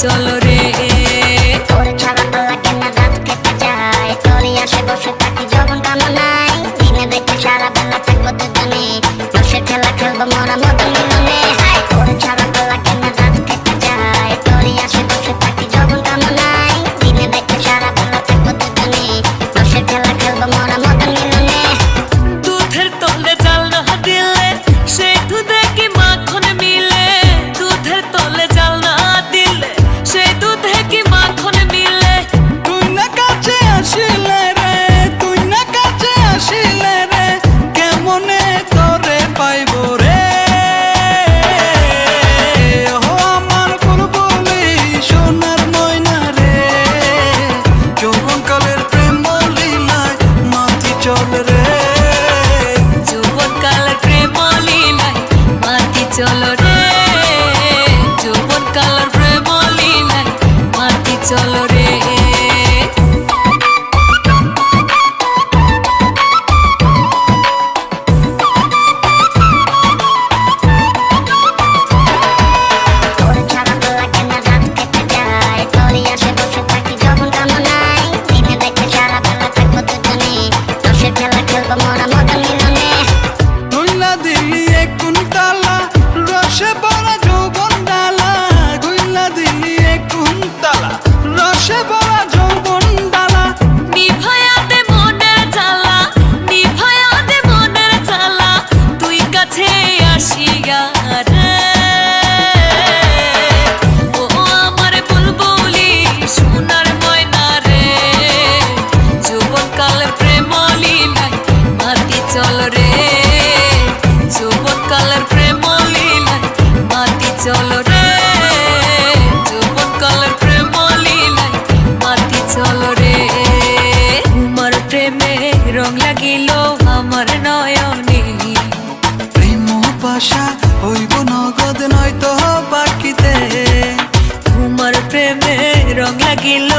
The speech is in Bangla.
চলো রে। তোর ছাড়া তো লাগে না রাত কেটে যায়, তোরই আসে বসে থাকি যখন কামনায়, দিনে দেখে সারা বেলা থাকবো দুজনে, রসের খেলা খেলবো মোরা মতো মিলনে। তোর ছাড়া তো লাগে না রাত কেটে যায়, তোরই আসে বসে থাকি যখন কামনায়, দিনে দেখে সারা বেলা থাকবো দুজনে, রসের খেলা খেলবো মোরা মতো মিলনে। দুধের তলে জাল না দিলে সেই দুধে কি মাখন মিলে, দুধের তলে জাল না দিলে সেই দুধে কি মাখন মিলে। তুই না কাছে আসিলে রে, তুই না কাছে আসিলে রে, কেমনে তোরে পাইব রে। ও আমার বুলবুলি সোনার ময়না রে, যৌবনকালের প্রেম লীলায় মাতি চল রে। যৌবনকালের প্রেম লীলায় মাতি চলো রে, যৌবনকালের প্রেম লীলায় মাতি চলো রে। তোর ছাড়া তো লাগে না রাত কেটে যায়, তোরই আসে বসে থাকি যখন কামনায়, দিনে দেখে সারা বেলা থাকবো দুজনে, রসের খেলা খেলবো মোরা মতো মিলনে। গুইলা দিলি এক কুন্তলা রসে ভরা যৌবন ডালা, গুইলা দিলি এক কুন্তলা রসে ভরা যৌবন ডালা। নিভায়া দে মনের জ্বালা, নিভায়া দে মনের জ্বালা, তুই কাছে আসিয়া রে। ও আমার বুলবুলি সোনার ময়না রে, যৌবনকালের প্রেম লীলায় মাতি চল রে, যৌবনকালের প্রেম লীলায় মাতি চল রে, যৌবনকালের প্রেম লীলায় মাতি চল রে। তোমার প্রেমে রং লাগিল আমার নয়নে, প্রেম পাশা হইব নগদ নয়তো বাকিতে। তোমার প্রেমে রং লাগিল